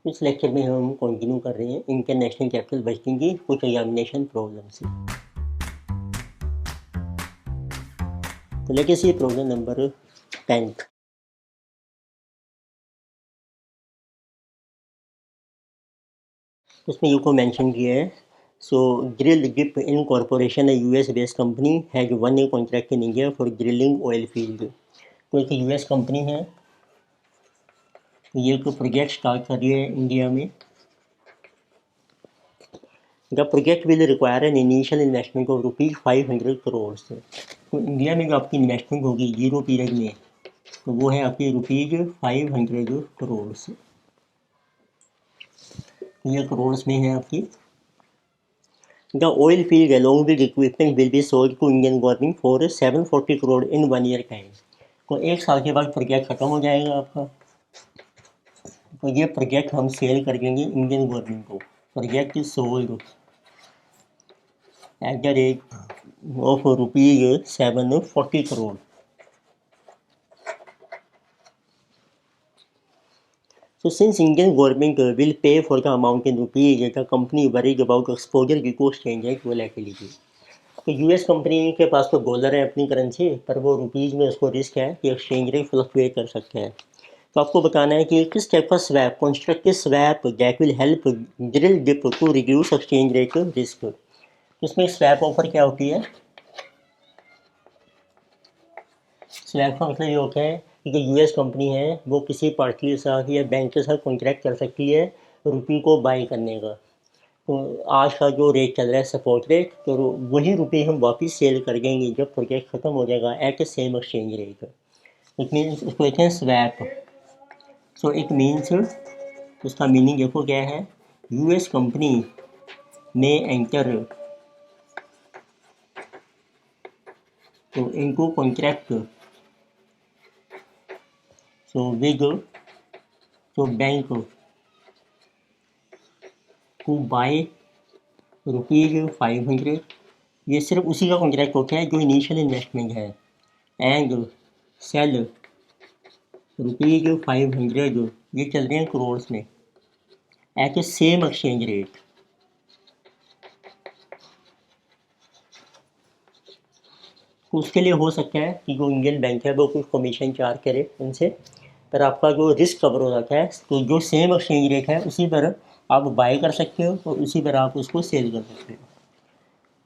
इस लेक्चर में हम कंटिन्यू कर रहे हैं इंटरनेशनल कैपिटल बजटिंग की कुछ एग्जामिनेशन प्रॉब्लम से। तो लेके सी प्रॉब्लम नंबर 10। उसमें यूको मेंशन किया है, so drill grip incorporation a US based company has won a contract in India for drilling oil field. तो एक यूएस कंपनी है, तो ये एक प्रोजेक्ट स्टार्ट कर रही है इंडिया में। The project will require an initial investment of ₹500 crore. तो इंडिया में जो आपकी इन्वेस्टमेंट होगी जीरो पीरियड में, तो वो है आपकी ₹500 करोड़। ये करोड़ में है आपकी। The oil field along with equipment will be sold to Indian government for 740 crore in 1 year time. तो एक साल के बाद प्रोजेक्ट खत्म हो जाएगा आपका, तो ये प्रोजेक्ट हम सेल कर देंगे इंडियन गवर्नमेंट को। Project is sold at the rate of ₹740 crore. So since Indian government will pay for the amount in rupees, the company worried about exposure to exchange rate volatility। तो US company के पास तो dollar है अपनी currency, पर वो rupees में उसको risk है कि एक्सचेंज रेट फ्लक्चुएट कर सकते हैं। तो आपको बताना है कि किस टाइप का swap, constructive swap that will help drill dip to reduce exchange rate risk. इसमें स्वैप ऑफर क्या होती है? स्वैप का मतलब ये होता है कि जो यूएस कंपनी है वो किसी पार्टी के साथ या बैंक के साथ कॉन्ट्रैक्ट कर सकती है रुपये को बाई करने का। तो आज का जो रेट चल रहा है सपोर्ट रेट, तो वही रुपये हम वापस सेल कर देंगे जब प्रोजेक्ट ख़त्म हो जाएगा at same exchange rate. It means इसको कहते हैं स्वैप। सो इट मीन्स, उसका मीनिंग देखो क्या है। यूएस कंपनी में एंटर तो इनको कॉन्ट्रैक्ट सो विद तो बैंक टू बाई ₹500। ये सिर्फ उसी का कॉन्ट्रैक्ट होता है जो इनिशियल इन्वेस्टमेंट है। एंड सेल ₹500, ये चल रहे हैं करोड़ में at a same exchange rate. तो उसके लिए हो सकता है कि जो इंडियन बैंक है वो कुछ कमीशन चार्ज करे उनसे, पर आपका जो रिस्क कवर हो जाता है। तो जो सेम एक्सचेंज रेट है उसी पर आप बाई कर सकते हो और उसी पर आप उसको सेल कर सकते हो।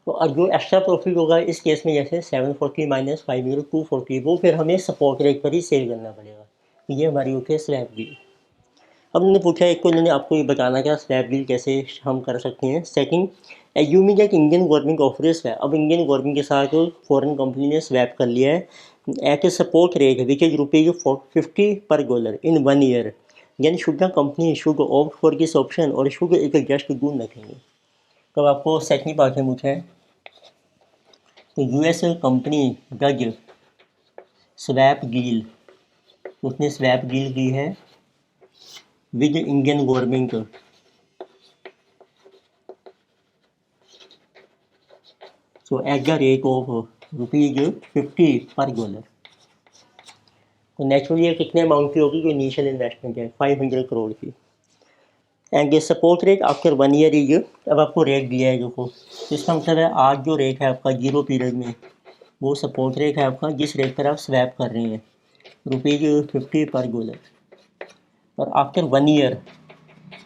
तो और जो एक्स्ट्रा प्रॉफिट होगा इस केस में, जैसे 740 माइनस 5 240, वो फिर हमें सपोर्ट रेट पर ही सेल करना पड़ेगा। तो ये हमारी होती है स्लैब डील। अब उन्होंने पूछा एक को, उन्होंने आपको ये बताना क्या स्लैब डील कैसे हम कर सकते हैं। Second, assuming that Indian government offer swap. अब इंडियन गवर्नमेंट के साथ फॉरेन कंपनी ने स्वैप कर लिया है at a support rate which is ₹50 per dollar in 1 year, then should the company should opt for this option और should it just do nothing. तो आपको सेकंड पार्ट में पूछा है, तो US company does swap deal, उसने swap deal की है with Indian government so eight the rate of ₹50 per dollar. तो नेचुरली ये कितने अमाउंट की होगी? जो इनिशियल इन्वेस्टमेंट है 500 करोड़ की। एंड ये support rate after 1 year is, अब आपको रेट दिया है देखो, इसका मतलब है आज जो रेट है आपका जीरो पीरियड में, वो सपोर्ट रेट है आपका जिस रेट पर आप स्वैप कर रहे हैं ₹50 पर डॉलर। और आफ्टर 1 ईयर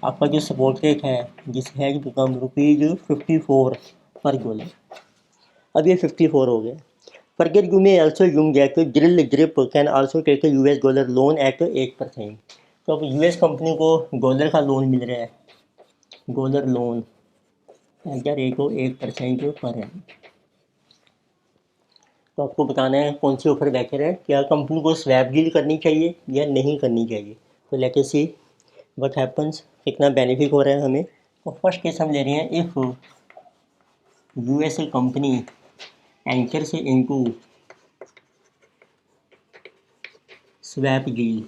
आपका जो सपोर्ट रेट है जिस है बिकम ₹54 पर डॉलर। अब ये 54 हो गया। Further you may also assume that drill grip can also take a US dollar loan at 8%। तो अब यूएस कंपनी को डॉलर का लोन मिल रहा है, dollar loan at the rate of 8% पर है। तो आपको बताना है कौन सी ऑफर बेहतर है, क्या कंपनी को स्वैप डील करनी चाहिए या नहीं करनी चाहिए। तो let us see what happens, कितना बेनिफिट हो रहा है हमें। तो फर्स्ट केस हम ले रहे हैं, if US company enters into swap deal.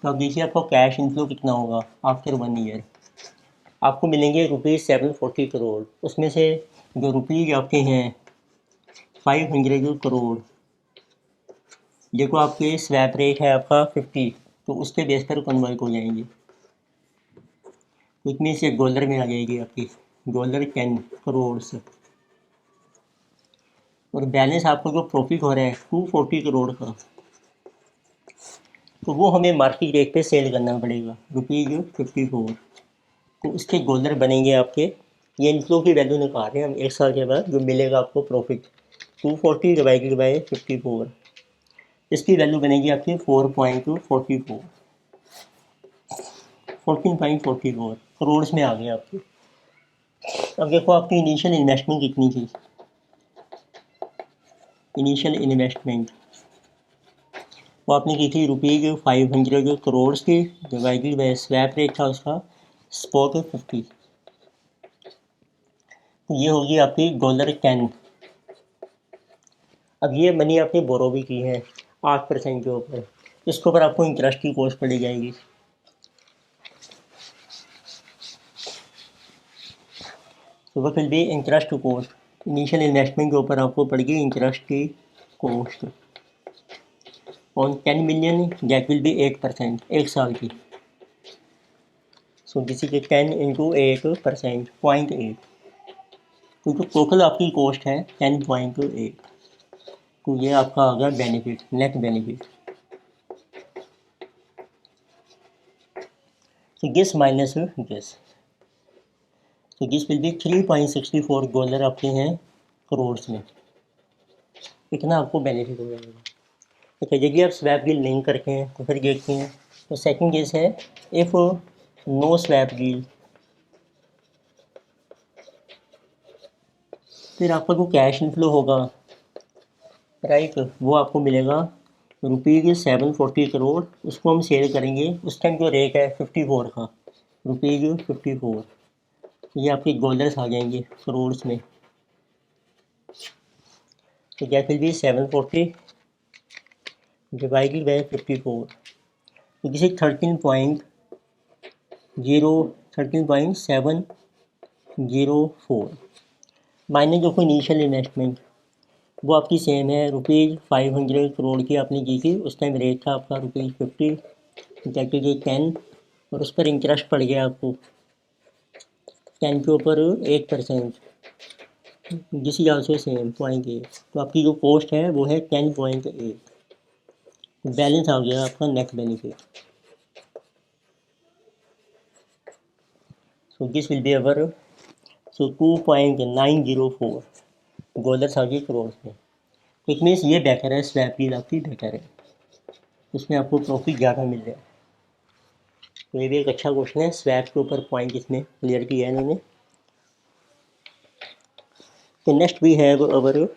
तो अब देखिए आपको कैश इनफ्लो कितना होगा आफ्टर 1 ईयर। आपको मिलेंगे ₹740 करोड़। उसमें से जो रुपीज़ आपके हैं 500 करोड़, देखो आपके स्वैप रेट है आपका 50, तो उसके बेस पर कन्वर्ट हो जाएंगे। तो इतनी से डॉलर में आ जाएगी आपकी, डॉलर 10 करोड़ से। और बैलेंस आपको जो प्रॉफिट हो रहा है 240 करोड़ का, तो वो हमें मार्केट रेट पे सेल करना पड़ेगा ₹54। तो उसके डॉलर बनेंगे आपके, ये इनफ्लो की वैल्यू निकाल रहे हैं हम, 1 साल के बाद जो मिलेगा आपको प्रॉफिट 240 डिवाइडेड बाई 54, इसकी वैल्यू बनेगी आपकी 4.44, 14.44 करोड़ में आ गया आपकी। अब देखो आपकी इनिशियल इन्वेस्टमेंट कितनी थी, इनिशियल इन्वेस्टमेंट वो आपने की थी ₹500 करोड़ की, डिवाइडेड बाय स्वैप रेट था उसका स्पॉट 50, तो ये होगी आपकी $10। अब ये मनी आपने बोरो भी की है 8% के ऊपर, इसके ऊपर आपको इंटरेस्ट की कॉस्ट पड़ी जाएगी। तो what will be interest cost, initial investment के ऊपर आपको पड़ेगी इंटरेस्ट की cost on 10 million, that will be 8%, 1 साल की। सो दिस इज 10 इंटू 8%, 0.8, तो जो टोटल आपकी कॉस्ट है 10.8, तो ये आपका आ गया बेनिफिट, नेट बेनिफिट। तो दिस माइनस दिस, तो दिस विल बी $3.64 आपके हैं करोड़ में, इतना आपको बेनिफिट हो जाएगा। ठीक है, यदि आप स्वैप डील नहीं करते हैं तो फिर देखते हैं। तो सेकंड केस है इफ़ नो स्वैप डील, फिर आपका जो कैश इनफ्लो होगा राइट, वो आपको मिलेगा ₹740 करोड़, उसको हम सेल करेंगे, उस टाइम जो रेट है 54 का, ₹54, ये आपके डॉलर्स आ जाएंगे करोड़ में। तो क्या फिर भी 740 डिवाइडेड बाई 54, तो दिस इज 13.704 माइनस जो कोई इनिशियल इन्वेस्टमेंट, वो आपकी सेम है, ₹500 करोड़ की आपने की थी, उस टाइम रेट था आपका ₹50, दैट इज 10, और उस पर इंटरेस्ट पड़ गया आपको 10 के ऊपर 8%, दिस इज ऑल्सो सेम 0.8, तो आपकी जो कॉस्ट है वो है 10.8, बैलेंस आ गया आपका net benefit. So this will be our, so 2.904 dollars आ गए करोड़ में। इट मीन्स ये बेटर है, स्वैप डील आपकी बेटर है, उसमें आपको प्रॉफिट ज़्यादा मिल रहा है। तो ये भी एक अच्छा क्वेश्चन है, स्वैप के ऊपर पॉइंट इसमें क्लियर किया है इन्होंने। तो next we have our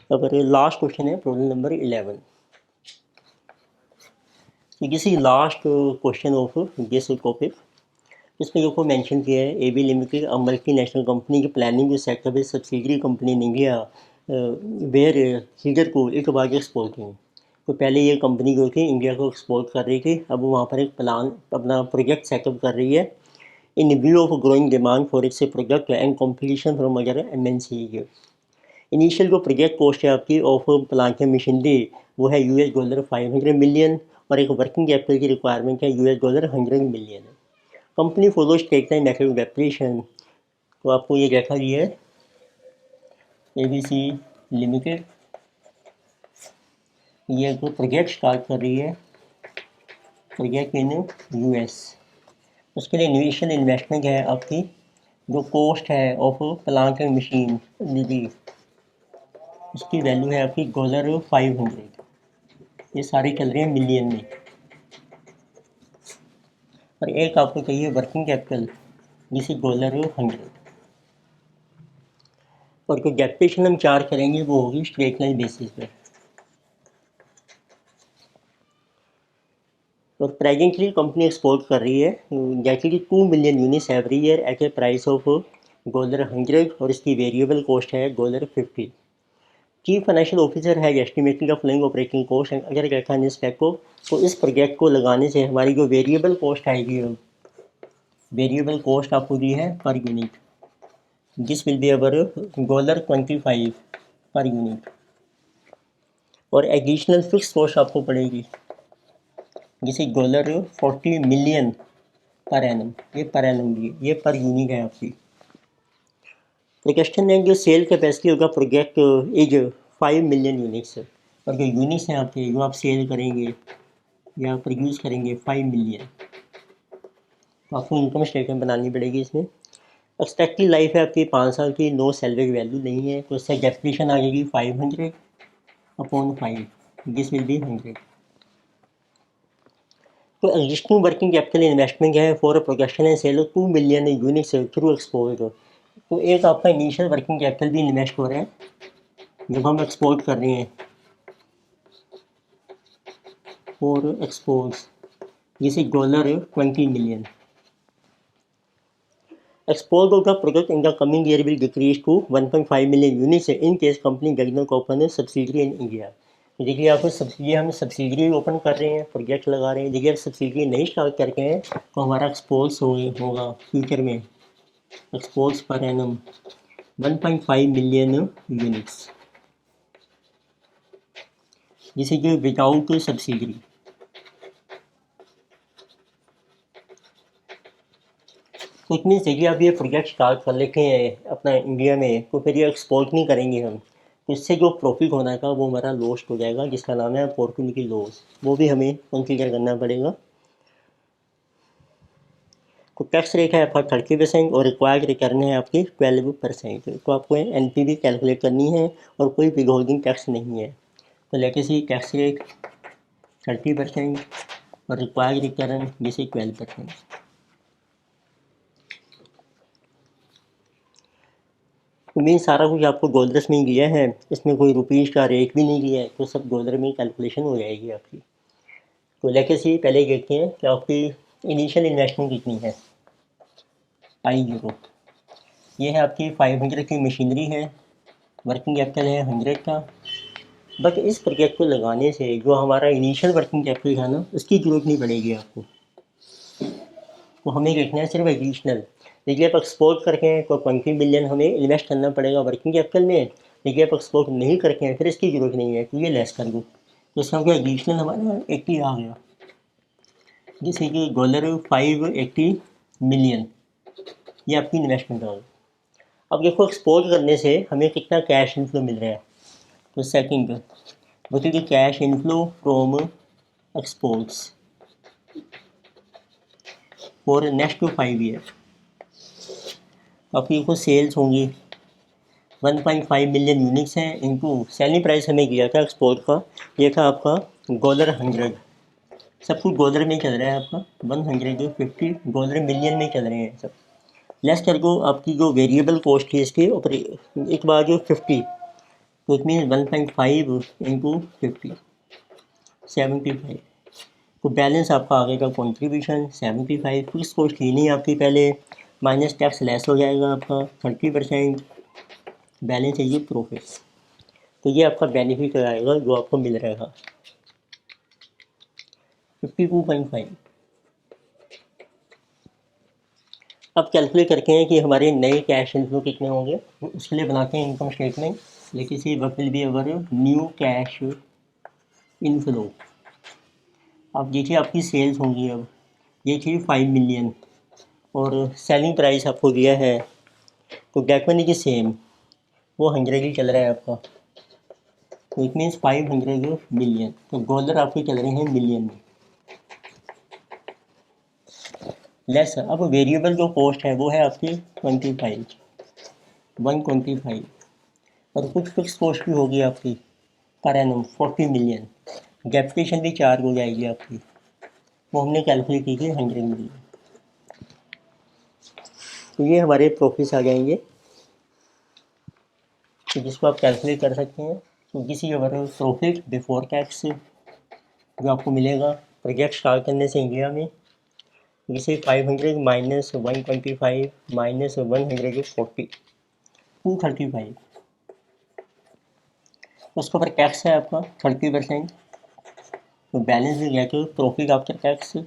last question है, प्रॉब्लम नंबर 11। तो this is last question of this topic. इसमें देखो मेंशन किया है AB limited, a multinational company की planning to set up a subsidiary company in India where hitherto it was exporting. तो पहले ये कंपनी जो थी इंडिया को एक्सपोर्ट कर रही थी, अब वो वहाँ पर एक प्लान अपना प्रोजेक्ट सेटअप कर रही है इन view of growing demand for its project and competition from other MNC। Initial जो प्रोजेक्ट कॉस्ट है आपकी ऑफ प्लांट की मशीनरी वो है $500 मिलियन, और एक वर्किंग कैपिटल की रिक्वायरमेंट है $100 million. Company follow statement method of application, तो आपको ये देखा गया है ABC लिमिटेड, ये तो प्रोजेक्ट स्टार्ट कर रही है, प्रोजेक्ट इन US। उसके लिए इनिशियल इन्वेस्टमेंट है आपकी, जो कॉस्ट है ऑफ प्लांट एंड मशीन निधि, उसकी वैल्यू है आपकी $500, ये सारी चल रही है मिलियन में। और एक आपको चाहिए वर्किंग कैपिटल, जिसे $100, और जो डेप्रिसिएशन हम चार्ज करेंगे वो होगी स्ट्रेट लाइन बेसिस पर। और प्रेजेंटली कंपनी एक्सपोर्ट कर रही है जैसे कि 2 million units every year at a price of $100, और इसकी वेरिएबल कॉस्ट है $50। चीफ फाइनेंशियल ऑफिसर है estimated of flowing operating cost, अगर देखा है इस पैक को, तो इस प्रोजेक्ट को लगाने से हमारी जो वेरिएबल कॉस्ट आएगी, वेरिएबल कॉस्ट आपको दी है per unit, this will be our $25 per unit. और एडिशनल फिक्स कॉस्ट आपको पड़ेगी जिसे $40 मिलियन पर एनम, ये पर एनम भी है, ये पर यूनिट है आपकी। तो क्वेश्चन है जो सेल कैपेसिटी होगा प्रोजेक्ट इज 5 मिलियन यूनिट्स, और जो यूनिट्स हैं आपके जो आप सेल करेंगे या प्रोड्यूस करेंगे 5 मिलियन, तो आपको इनकम स्टेटमेंट बनानी पड़ेगी। इसमें एक्सपेक्टेड लाइफ है आपकी 5 साल की, नो सैलरी वैल्यू नहीं है, तो इससे डेप्रिसिएशन आ जाएगी 500/5, दिस विल बी 100। तो एग्जिस्टिंग वर्किंग कैपिटल इन्वेस्टमेंट है for production and sell of 2 million units through export. तो एक आपका इनिशियल वर्किंग कैपिटल भी इन्वेस्ट हो रहा है जब हम एक्सपोर्ट कर रहे हैं फॉर एक्सपोर्ट्स, जिसे $20 million. Export of the product in the coming year will decrease to 1.5 million units in case company does not open a subsidiary in India। तो देखिए आपको सब्सिडी, हम सब्सिडरी ओपन कर रहे हैं, प्रोजेक्ट लगा रहे हैं, देखिए आप सब्सिडरी नहीं स्टार्ट करके हैं तो हमारा एक्सपोर्ट्स होगा फ्यूचर में, exports per annum 1.5 million units, जिसे कि विदाउट सब्सिडरी। तो इट मीन्स देखिए आप ये प्रोजेक्ट स्टार्ट कर लेते हैं अपना इंडिया में, तो फिर ये एक्सपोर्ट नहीं करेंगे हम, तो इससे जो प्रॉफिट होना था वो हमारा लॉस्ट हो जाएगा, जिसका नाम है अपॉर्चुनिटी लॉस, वो भी हमें कंसीडर करना पड़ेगा। तो टैक्स रेट है आपका 30% और रिक्वायर्ड रिटर्न है आपकी 12%। तो आपको NPV कैलकुलेट करनी है और कोई विद होल्डिंग टैक्स नहीं है। तो लेके सी टैक्स रेट 30% और रिक्वायर्ड रिटर्न जिसे 12%। तो मीन सारा कुछ आपको डॉलर्स में ही दिया है, इसमें कोई रुपीज़ का रेट भी नहीं दिया है, तो सब डॉलर में ही कैलकुलेशन हो जाएगी आपकी। तो लेके सी पहले देखते हैं कि आपकी इनिशियल इन्वेस्टमेंट कितनी है। I0 ये है आपकी 500 की मशीनरी है, वर्किंग कैपिटल है 100 का। बट इस प्रोजेक्ट को लगाने से जो हमारा इनिशियल वर्किंग कैपिटल था ना, उसकी जरूरत नहीं पड़ेगी आपको, तो हमें देखना है सिर्फ एडिशनल। देखिए आप एक्सपोर्ट करके हैं तो 20 मिलियन हमें इन्वेस्ट करना पड़ेगा वर्किंग कैपिटल में, देखिए आप एक्सपोर्ट नहीं करके हैं फिर इसकी जरूरत नहीं है, तो ये लेस कर दो, तो इसका क्या एडिशनल हमारा 80 आ गया, जैसे कि $580 मिलियन, ये आपकी इन्वेस्टमेंट होगी। अब देखो एक्सपोर्ट करने से हमें कितना कैश इनफ्लो मिल रहा है, तो सेकंड बताइए cash inflow from exports for next 5 year. आपकी देखो सेल्स होंगी 1.5 मिलियन यूनिट्स हैं, इनटू सेलिंग प्राइस हमें दिया था एक्सपोर्ट का, ये था आपका $100, सब कुछ डॉलर में चल रहा है आपका, 150 डॉलर मिलियन में चल रहे हैं सब। लेस कर दो आपकी जो वेरिएबल कॉस्ट है इसकी ऊपर एक बार जो 50, तो इट मीन 1.5 इंटू 50 75, तो बैलेंस आपका आ गएगा कॉन्ट्रीब्यूशन 75, फिक्स कॉस्ट ही नहीं आपकी पहले, माइनस टैक्स लेस हो जाएगा आपका 30%, बैलेंस है ये प्रॉफिट। तो ये आपका बेनिफिट आएगा जो आपको मिल रहा है 52.5। अब कैलकुलेट करके हैं कि हमारे नए कैश इनफ्लो कितने होंगे, तो उसके लिए बनाते हैं इनकम स्टेटमेंट। लेकिन see what will be our new cash inflow. अब देखिए आपकी सेल्स होंगी, अब ये थी 5 मिलियन और सेलिंग प्राइस आपको दिया है, तो डेट मनी की सेम वो 100 ही चल रहा है आपका, तो इट मीन्स 500 मिलियन, तो डॉलर आपके चल रहे हैं मिलियन में लेस। अब वेरिएबल जो कॉस्ट है वो है आपकी 125 और कुछ फिक्स कॉस्ट भी होगी आपकी पर एनम 40 मिलियन, डेप्रिसिएशन भी चार्ज हो जाएगी आपकी, वो हमने कैलकुलेट की थी 100 मिलियन। तो ये हमारे प्रॉफिट्स आ जाएंगे, तो जिसको आप कैलकुलेट कर सकते हैं। तो किसी हमारे प्रॉफिट बिफोर टैक्स जो आपको मिलेगा प्रोजेक्ट स्टार्ट करने से इंडिया में, जिसे 500 माइनस 125 माइनस 140 235, उसके ऊपर टैक्स है आपका 30%, तो बैलेंस भी गया तो प्रॉफिट आफ्टर टैक्स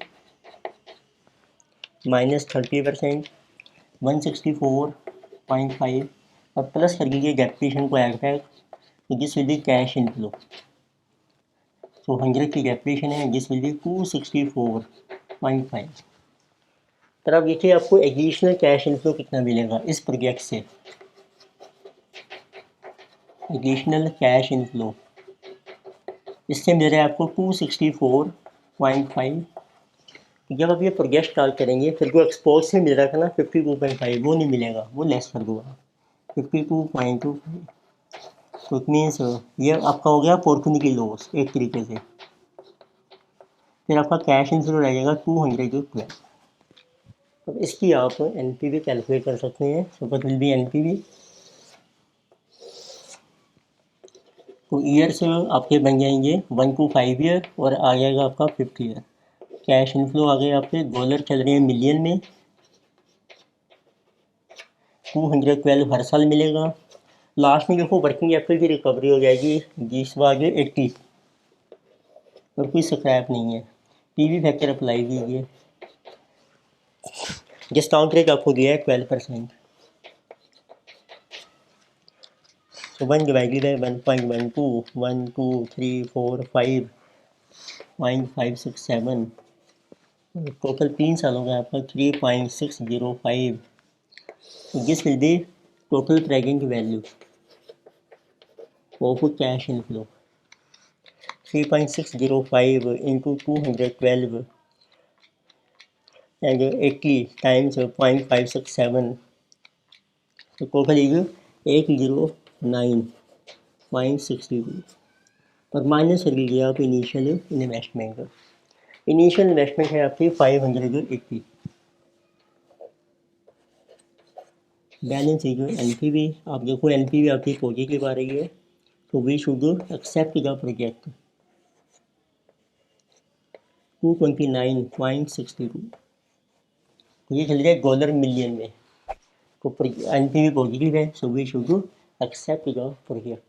माइनस 30% 164.5, अब प्लस कर दीजिए डेप्रिसिएशन को ऐड बैक, तो this will be cash inflow. तो 100 की कैलकुलेशन है, दिस विल बी 264.5। तर अब देखिए आपको एडिशनल कैश इनफ्लो कितना मिलेगा इस प्रोजेक्ट से। एडिशनल कैश इनफ्लो इससे मिल रहा है आपको 264.5। जब आप ये प्रोजेक्ट स्टार्ट करेंगे फिर जो एक्सपोर्ट से मिल रहा था ना 52.5 वो नहीं मिलेगा, वो लेस कर दूँगा 52.25। तो इट मीन्स ये आपका हो गया अपॉर्चुनिटी लॉस एक तरीके से। फिर आपका कैश इनफ्लो रहेगा 212। अब इसकी आप एनपीवी कैलकुलेट कर सकते हैं। So what will be NPV. तो ईयर्स आपके बन जाएंगे 1 to 5 ईयर और आ जाएगा आपका 50 ईयर। कैश इनफ्लो आ गए आपके, डॉलर चल रहे हैं मिलियन में, 212 हर साल मिलेगा। लास्ट में देखो वर्किंग कैपिटल की रिकवरी हो जाएगी 20/80 और कोई स्क्रैप नहीं है। पीवी फैक्टर अप्लाई कीजिए, डिस्काउंट रेट आपको दिया है 12%। तो 1 डिवाइडेड बाई 1.12 1 2 3 4 5.567 टोटल 3 सालों का आपका 3.605। This will B total present value of cash inflow 3.605 into 212 and 80 times 0.567, so total is 809.62 और माइनस कर लीजिए आप इनिशियल इन्वेस्टमेंट। इनिशियल इन्वेस्टमेंट है आपकी 580। बैलेंस है जो एनपीवी, आप देखो एनपीवी आपकी पॉजिटिव आ रही है, तो we should accept the project 229.62। ये चल रहा है डॉलर मिलियन में, तो एनपीवी पॉजिटिव है, so we should accept the project.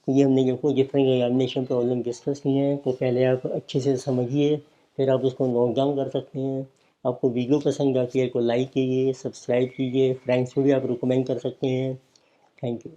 तो ये हमने देखो डिफरेंट एग्जामिनेशन प्रॉब्लम डिस्कस किए हैं, तो पहले आप अच्छे से समझिए, फिर आप उसको नोट डाउन कर सकते हैं। आपको वीडियो पसंद आती है तो लाइक कीजिए, सब्सक्राइब कीजिए, फ्रेंड्स को भी आप रिकमेंड कर सकते हैं। Thank you.